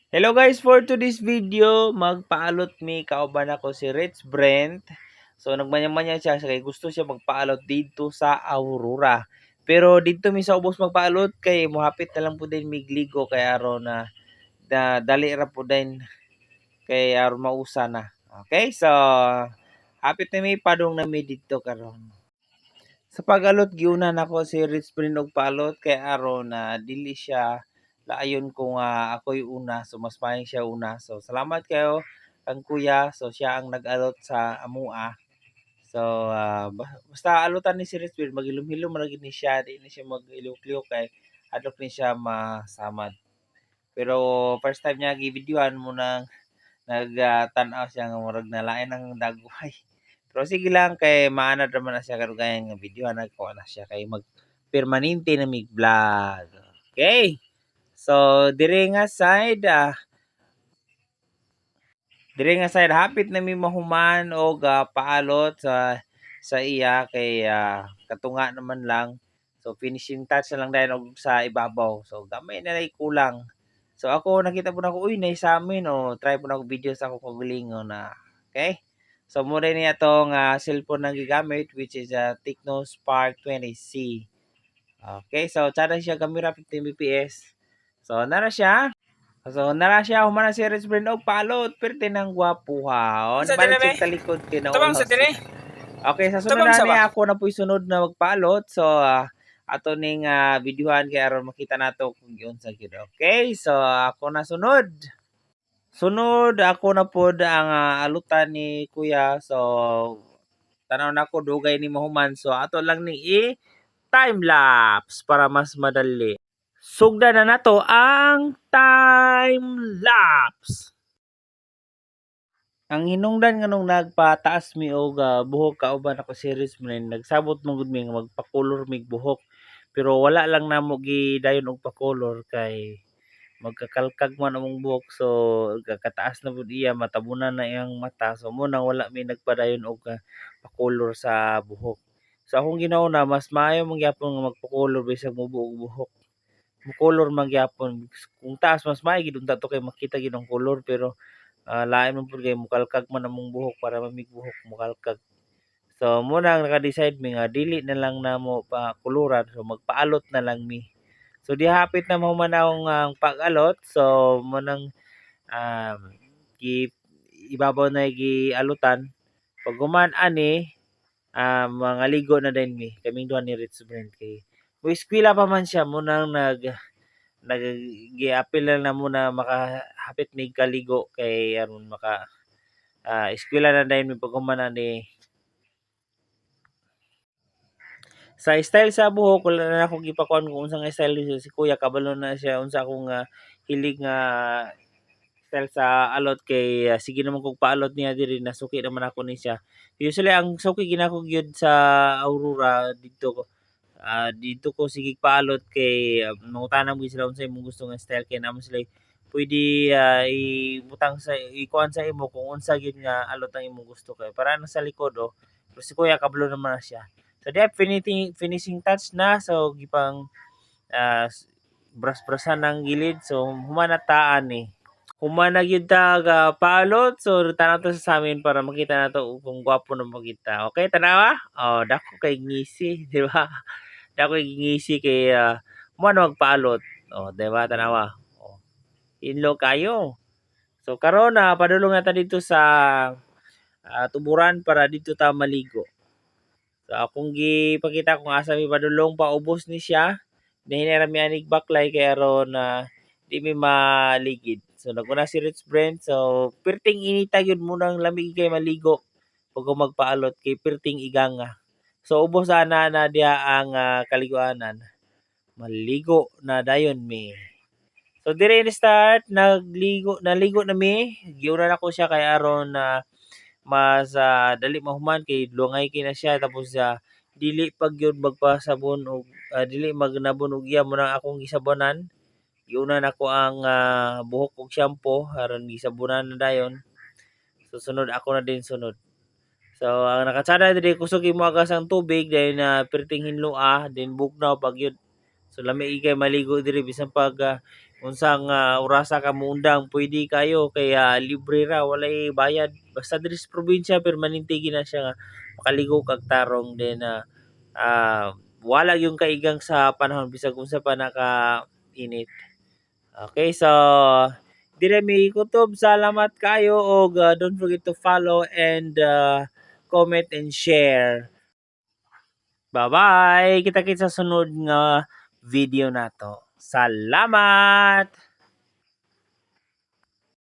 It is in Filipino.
Hello guys, for today's video, magpaalot mi kauban ako si Rich Brent. So nagmanya-manya siya kay gusto siya magpaalot dito sa Aurora. Pero dito mi sa ubos magpaalot kay mohapit na lang po din migligo kay aron na dali ra po din kay aron mausa na. Okay? So hapit na mi padung na mi dito karon. Sa pag-alot giuna nako si Rich Brent og paalot kay aron na dili siya laayon kung ako'y una, so mas maayong siya una. So salamat kayo kang kuya, so siya ang nag-alot sa amua. So basta alutan ni si Rizal maghilom-hilom ra gid ni siya, di ni siya maghiliw-liw kay adlok ni siya masamad. Pero first time niya gi-videohan mo nang tan-aw siya nga murag nalain ang dagway. Pero sige lang kay maanad naman na siya karon kay nga videohan nagkuha na siya kay mag permanente na mig vlog. Okay? So dire nga side hapit na mi mahuman og paalot sa iya kay katunga naman lang. So finishing touch na lang dayon og sa ibabaw. So gamay na lang kulang. So ako nakita po na ko uy nay sa amin try po na ako video sa ako kagalingon na. Okay? So mo rin niya tong cellphone na gigamit which is Tecno Spark 20C. Okay, so tsada siya camera 15 fps. So nara siya. So nara siya humana si Rich Brand og palot perti ng gwapuha. O Sa dire nabalik be? siya talikod Tabang kinaulaw sa dire? siya. Okay, sa sunod Tabang na sa ni ba? ako na po'y sunod na magpalot. So ato ning videohan kay aron makita nato kung giunsa gyud. Okay, so ako na sunod. Sunod ako na pod ang alutan ni kuya. So tanaw na ko dugay ni mahuman. So ato lang ni time lapse para mas madali. Sugdan na nato ang time lapse. Ang hinungdan nga nung nagpataas mi og buhok kauban ako series man nagsabot mo gud mi nga magpa-color mig buhok. Pero wala lang namo gidayon og pa-color kay magkakalkag man among buhok so kakataas na pud iya matabunan na iyang mata so mo nang wala mi nagpadayon og pa-color sa buhok. So akong ginauna mas maayo man gyapon nga magpa-color bisag mubo og buhok. Mo-color man gyapon kung taas mas maayo gid unta to kay makita gid ang color pero lain man pud kay mukalkag man among buhok para mamig buhok mukalkag. So mo nang naka-decide mi nga dili na lang namo pa kuluran so magpaalot na lang mi. So di hapit na mahuman akong ang pag-alot so mo nang um, gi ibabaw na gialutan. Pag human ani mangaligo na din mi kaming duha ni Rich Brand kay mo eskwela pa man siya mo nang nag-gi-apil lang na muna makahapit mig kaligo kay aron maka eskwela na dayon mi pag human ani. Sa style sa buhok wala na ako gipakuan kung unsang style si kuya kabalo na siya unsa akong hilig nga style sa alot kay sige naman kog paalot niya diri nasuki naman ako ni siya. Usually ang suki ginako gyud sa Aurora dito ko sige paalot kay mangutana mo sila unsay imong gusto nga style kay namo sila pwede ibutang sa ikuan sa imo kung unsa gyud nga alot ang imong gusto kay para na sa likod pero si kuya kabalo naman na siya. So di finishing touch na so gipang brush-brushan ang gilid so humanataan ni. Human na gyud ta paalot so tanaw ta sa amin para makita nato kung gwapo na mo kita. Okay tanawa? Oh, dako kay ngisi, di ba? Dako kay ngisi kay mo na magpaalot. Oh, di ba tanawa? Oh, inlo kayo. So karon na padulong na ta dito sa tuburan para dito ta maligo. So akong gipakita kung asa mi padulong paubos ni siya. Nahinera mi anig baklay kay aron di mi maligid. So naguna si Rich Brent so perting inita gyud mo nang lamig kay maligo pag magpaalot kay perting iganga. So ubos ana na diha ang kaliguanan. Maligo na dayon mi. So dire ni start naligo na mi. Giuna na ko siya kay aron mas dali mahuman kay lungay kay na siya tapos dili pag yun magpasabon og dili magnabon og iya mo nang akong gisabonan. Giuna nako ang buhok og shampoo aron gisabonan na dayon. Susunod ako na din sunod. So ang nakatsada diri kusog imo agas ang tubig dahil perting hinloa din bugnaw pag yun. So lami ikay maligo diri bisan pag unsang orasa ka muundang pwede kayo kaya libre ra walay bayad basta diri sa probinsya permanente gina siya nga makaligo kag tarong then wala yung kaigang sa panahon bisag unsa pa naka-init. Okay, so dire mi kutob salamat kayo og don't forget to follow and comment and share. Bye-bye. Kita-kits sa sunod nga video nato. Salamat.